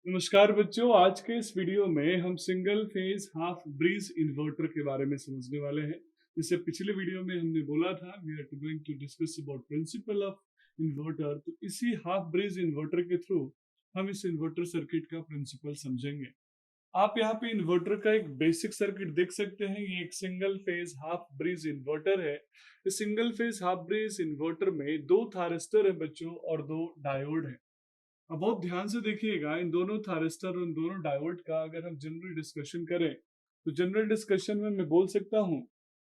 नमस्कार बच्चों, आज के इस वीडियो में हम single phase half bridge inverter के बारे में समझने वाले हैं। जैसे पिछले वीडियो में हमने बोला था we are going to discuss about principle of inverter, तो इसी हाफ ब्रिज इन्वर्टर के थ्रू हम इस इन्वर्टर सर्किट का प्रिंसिपल समझेंगे। आप यहाँ पे इन्वर्टर का एक बेसिक सर्किट देख सकते हैं। ये एक single phase half bridge inverter है। इस single phase half bridge inverter में दो थारिस्टर है बच्चों और दो डायोड है। अब बहुत ध्यान से देखिएगा, इन दोनों थारिस्टर और इन दोनों डायोड का अगर हम जनरल डिस्कशन करें तो जनरल डिस्कशन में मैं बोल सकता हूँ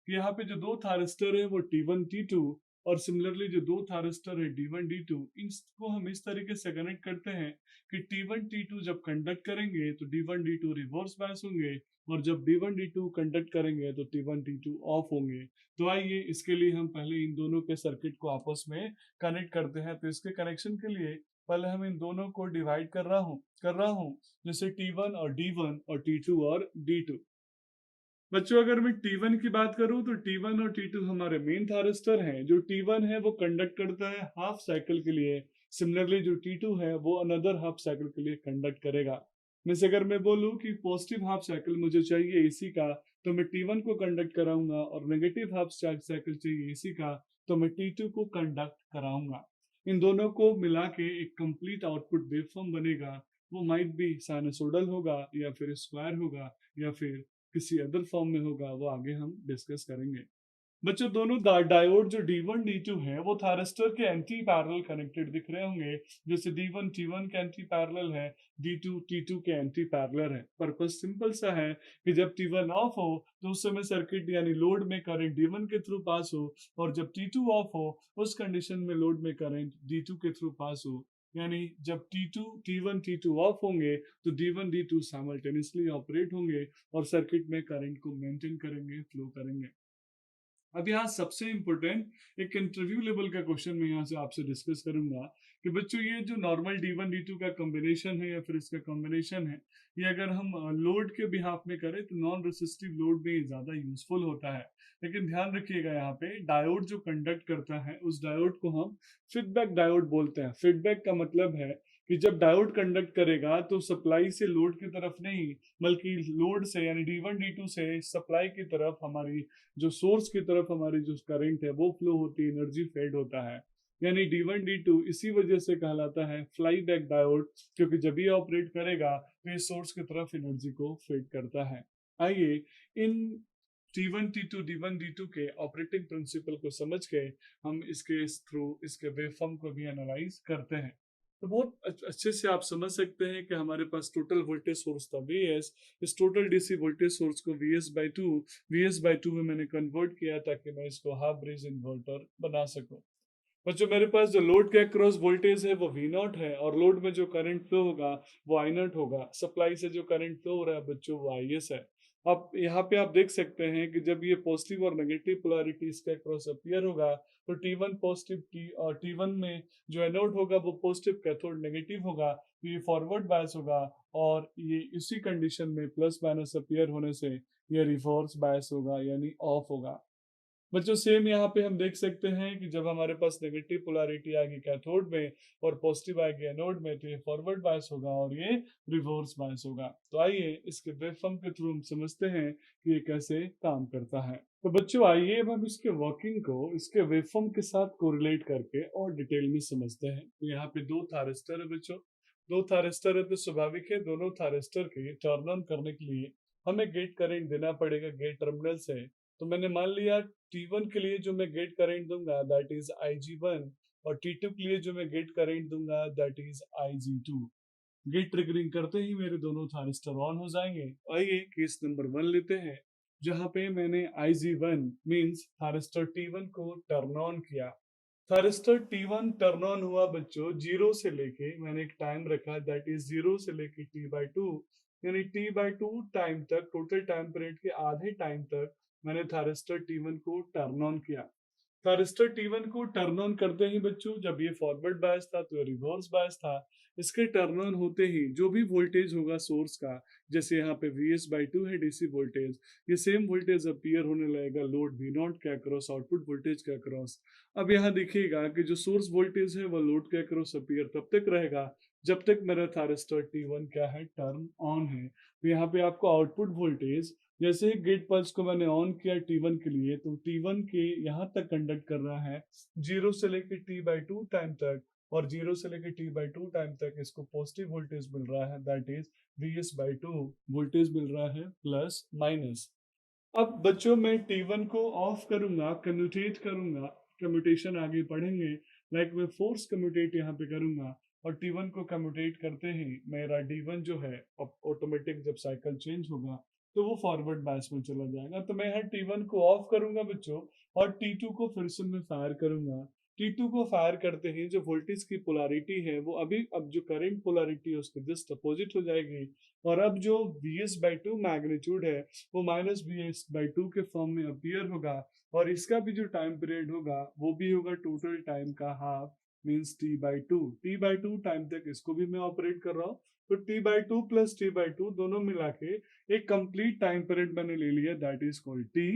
कि यहाँ पे जो दो थारिस्टर है वो T1 T2 और सिमिलरली जो दो थारिस्टर है D1 D2, इनको हम इस तरीके से कनेक्ट करते हैं कि T1 T2 जब कंडक्ट करेंगे तो D1 D2 रिवर्स बायस होंगे और जब D1 D2 कंडक्ट करेंगे तो T1 T2 ऑफ होंगे। तो आइए इसके लिए हम पहले इन दोनों के सर्किट को आपस में कनेक्ट करते हैं। तो इसके कनेक्शन के लिए पहले हम इन दोनों को डिवाइड कर रहा हूँ जैसे T1 और D1 और T2 और D2। बच्चों अगर मैं T1 की बात करूं तो T1 और T2 हमारे मेन थारिस्टर हैं। जो T1 है वो कंडक्ट करता है हाफ साइकिल के लिए, सिमिलरली जो T2 है वो अनदर हाफ साइकिल के लिए कंडक्ट करेगा। जैसे अगर मैं बोलूं कि पॉजिटिव हाफ साइकिल मुझे चाहिए इसी का तो मैं T1 को कंडक्ट कराऊंगा और नेगेटिव हाफ साइकिल चाहिए इसी का तो मैं T2 को कंडक्ट कराऊंगा। इन दोनों को मिला के एक कंप्लीट आउटपुट वेवफॉर्म बनेगा। वो माइट बी साइनसोइडल होगा या फिर स्क्वायर होगा या फिर किसी अदर फॉर्म में होगा, वो आगे हम डिस्कस करेंगे। बच्चों दोनों डायोड जो D1 D2 है वो थारिस्टर के एंटी पैरेलल कनेक्टेड दिख रहे होंगे। जैसे D1 T1 के एंटी पैरेलल है, D2 T2 के एंटी पैरेलल है। पर्पस सिंपल सा है कि जब T1 ऑफ हो तो उस समय सर्किट यानी लोड में करंट D1 के थ्रू पास हो और जब T2 ऑफ हो उस कंडीशन में लोड में करंट D2 के थ्रू पास हो। यानी जब T1 T2 ऑफ होंगे तो D1 D2 साइमल्टेनियसली ऑपरेट होंगे और सर्किट में करंट को मेंटेन करेंगे, फ्लो करेंगे। अब यहाँ सबसे इम्पोर्टेंट एक इंटरव्यू लेवल का क्वेश्चन मैं यहाँ से आपसे डिस्कस करूंगा कि बच्चों ये जो नॉर्मल D1 D2 का कॉम्बिनेशन है या फिर इसका कॉम्बिनेशन है, ये अगर हम लोड के बिहाफ में करें तो नॉन रेसिस्टिव लोड में ज्यादा यूजफुल होता है। लेकिन ध्यान रखिएगा यहाँ पे डायोड जो कंडक्ट करता है उस डायोड को हम फीडबैक डायोड बोलते हैं। फीडबैक का मतलब है कि जब डायोड कंडक्ट करेगा तो सप्लाई से लोड की तरफ नहीं बल्कि लोड से यानी D1 D2 से सप्लाई की तरफ हमारी जो सोर्स की तरफ हमारी जो करंट है वो फ्लो होती है, एनर्जी फेड होता है। यानी D1 D2 इसी वजह से कहलाता है फ्लाई बैक डायोड, क्योंकि जब ये ऑपरेट करेगा तो ये सोर्स की तरफ एनर्जी को फेड करता है। आइए इन T1 T2 D1 D2 के ऑपरेटिंग प्रिंसिपल को समझ के हम इसके थ्रू इसके वेवफॉर्म को भी एनालाइज करते हैं। तो बहुत अच्छे से आप समझ सकते हैं कि हमारे पास टोटल वोल्टेज सोर्स था Vs। इस टोटल डीसी वोल्टेज सोर्स को Vs by 2 में मैंने कन्वर्ट किया ताकि मैं इसको हाफ ब्रिज इन्वर्टर बना सकूं। बच्चों मेरे पास जो लोड के अक्रॉस वोल्टेज है वो V0 है और लोड में जो करंट फ्लो होगा वो I0 होगा। सप्लाई से जो करंट फ्लो हो रहा है बच्चों वो Is है। अब यहाँ पे आप देख सकते हैं कि जब ये पॉजिटिव और नेगेटिव पोलैरिटी इसके अक्रॉस अपीयर होगा तो T1 पॉजिटिव और T1 में जो एनोड होगा वो पॉजिटिव, कैथोड नेगेटिव होगा, तो ये फॉरवर्ड बायस होगा और ये इसी कंडीशन में प्लस माइनस अपीयर होने से ये रिवर्स बायस होगा यानी ऑफ होगा। बच्चों सेम यहाँ पे हम देख सकते हैं कि जब हमारे पास नेगेटिव पोलैरिटी आएगी कैथोड में और पॉजिटिव आएगी एनोड में तो ये फॉरवर्ड बायस होगा और ये रिवर्स बायस होगा। तो आइए इसके वेवफॉर्म के थ्रू हम समझते हैं कि ये कैसे काम करता है। तो बच्चों आइए अब हम इसके वर्किंग को इसके वेवफॉर्म के साथ कोरिलेट करके और डिटेल में समझते हैं। तो यहाँ पे दो थारिस्टर है बच्चों, दो थारिस्टर है तो स्वाभाविक है दोनों थारिस्टर के टर्न ऑन करने के लिए हमें गेट करंट देना पड़ेगा गेट टर्मिनल से। तो मैंने मान लिया T1 के लिए जो मैं गेट करंट दूंगा दैट इज Ig1 और T2 के लिए जो मैं गेट करंट दूंगा that is Ig2। Gate triggering करते ही मेरे दोनों थारिस्टर ऑन हो जाएंगे। आइए केस नंबर 1 लेते हैं जहां पे मैंने Ig1 मींस थारिस्टर T1 को टर्न ऑन किया। थारिस्टर T1 टर्न ऑन हुआ बच्चों जीरो से लेके, मैंने एक टाइम रखा दैट इज जीरो से लेके T/2 यानी T/2 टाइम तक, टोटल टाइम पीरियड के आधे टाइम तक मैंने थारिस्टर T1 को टर्न ऑन किया। थारिस्टर T1 को टर्न ऑन करते ही बच्चों जब ये फॉरवर्ड बायस था तो रिवर्स बायस था। इसके टर्न ऑन होते ही जो भी वोल्टेज होगा सोर्स का, जैसे यहाँ पे Vs/2 है डीसी वोल्टेज, ये सेम वोल्टेज अपीयर होने लगेगा लोड V0 के अक्रॉस, आउटपुट वोल्टेज के अक्रॉस। अब यहाँ देखिएगा कि जो सोर्स वोल्टेज है वो लोड के अक्रॉस अपीयर तब तक रहेगा जब तक मेरा थायरिस्टर T1 क्या है, टर्न ऑन है। तो यहाँ पे आपको आउटपुट वोल्टेज, जैसे ही गेट पल्स को मैंने ऑन किया T1 के लिए, तो T1 के यहाँ तक कंडक्ट कर रहा है 0 से लेके T/2 टाइम तक, और 0 से लेके T/2 टाइम तक इसको पॉजिटिव वोल्टेज मिल रहा है, दैट इज Vs/2 वोल्टेज मिल रहा है, प्लस माइनस। अब बच्चों मैं T1 को ऑफ करूंगा, कम्यूटेट करूंगा, कम्यूटेशन आगे पढ़ेंगे, लाइक मैं फोर्स कम्यूटेट यहाँ पे करूंगा, और T1 को कम्यूटेट करते ही मेरा D1 जो है ऑटोमेटिक जब साइकिल चेंज होगा तो वो फॉरवर्ड बायस में चला जाएगा। तो मैं यहाँ T1 को ऑफ करूंगा बच्चों, और T2 को फिर से मैं फायर करूंगा। T2 को फायर करते ही जो वोल्टेज की पोलारिटी है वो अब जो करंट पोलारिटी है उसके जस्ट अपोजिट हो जाएगी, और अब जो Vs/2 मैग्नीट्यूड है वो -Vs/2 के फॉर्म में अपीयर होगा, और इसका भी जो टाइम पीरियड होगा वो भी होगा टोटल टाइम का हाफ, मींस T/2 टाइम तक इसको भी मैं ऑपरेट कर रहा हूँ। तो T/2 प्लस T/2 दोनों मिला के एक कंप्लीट टाइम पीरियड मैंने ले लिया, दैट इज कॉल्ड T।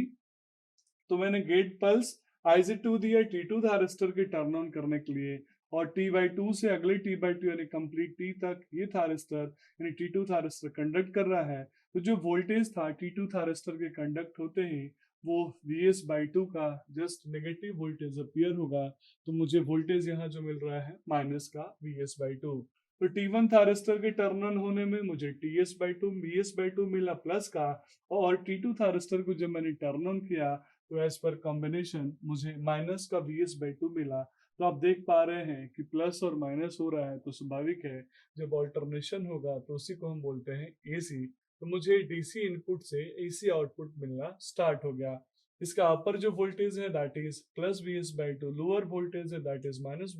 तो मैंने गेट पल्स IC2 दिया T2 थायरिस्टर के टर्न ऑन करने के लिए, और T/2 से अगले T/2 यानी कंप्लीट T तक ये थायरिस्टर यानी T2 थायरिस्टर कंडक्ट कर रहा है। तो जो वोल्टेज था T2 थायरिस्टर के कंडक्ट होते ही वो Vs/2 का जस्ट नेगेटिव वोल्टेज अपीयर होगा। तो मुझे वोल्टेज यहाँ जो मिल रहा है माइनस का Vs/2। तो T1 थायरिस्टर के टर्न ऑन होने में मुझे Ts/2 Vs/2 मिला प्लस का, और T2 थायरिस्टर को जब मैंने टर्न ऑन किया तो एज पर कॉम्बिनेशन मुझे माइनस का Vs/2 मिला। तो आप देख पा रहे हैं कि प्लस और माइनस हो रहा है, तो स्वाभाविक है जब ऑल्टरनेशन होगा तो उसी को हम बोलते हैं AC। तो मुझे DC इनपुट से AC आउटपुट मिलना स्टार्ट हो गया। इसका अपर जो वोल्टेज है that is plus Vs/2, lower voltage है दैट इज माइनस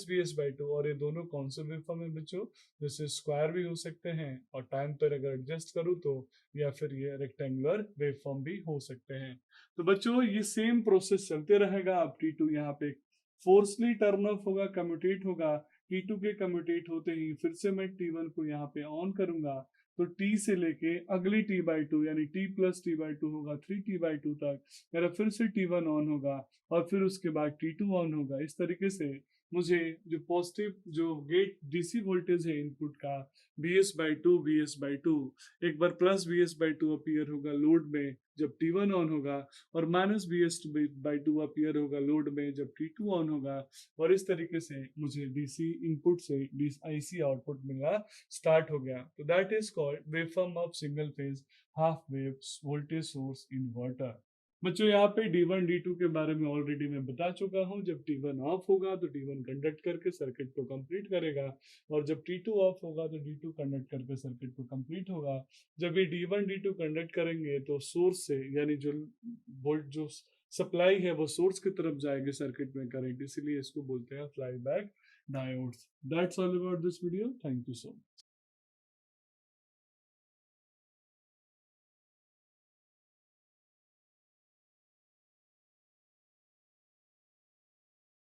Vs/2, और ये दोनों कौन से वेवफॉर्म है बच्चों, जैसे स्क्वायर भी हो सकते हैं, और टाइम पर अगर एडजस्ट करूँ तो या फिर ये रेक्टेंगुलर वेवफॉर्म भी हो सकते हैं। तो बच्चों ये सेम प्रोसेस चलते रहेगा। अब T2 यहाँ पे फोर्सली टर्न ऑफ होगा, कम्यूटेट होगा। T2 के कम्यूटेट होते ही फिर से मैं T1 को यहाँ पे ऑन करूंगा, तो T से लेके अगली T/2 यानी T प्लस T/2 होगा 3T/2 तक, मेरा फिर से T1 ऑन होगा, और फिर उसके बाद T2 ऑन होगा। इस तरीके से मुझे जो पॉजिटिव जो गेट DC वोल्टेज है इनपुट का Vs/2 एक बार प्लस Vs/2 अपीयर होगा लोड में जब T1 ऑन होगा, और माइनस Vs/2 अपीयर होगा लोड में जब T2 ऑन होगा, और इस तरीके से मुझे DC इनपुट से IC आउटपुट मिलना स्टार्ट हो गया। तो that is called waveform of single phase half wave voltage source inverter. बच्चों यहाँ पे D1 D2 के बारे में ऑलरेडी मैं बता चुका हूँ। जब T1 ऑफ होगा तो T1 कंडक्ट करके सर्किट को कंप्लीट करेगा, और जब T2 ऑफ होगा तो D2 कंडक्ट करके सर्किट को कंप्लीट होगा। जब ये D1 D2 कंडक्ट करेंगे तो सोर्स से यानी जो वोल्ट जो सप्लाई है वो सोर्स की तरफ जाएगी सर्किट में करंट, इसीलिए इसको बोलते हैं fly back diodes. That's all about this video, thank you so much.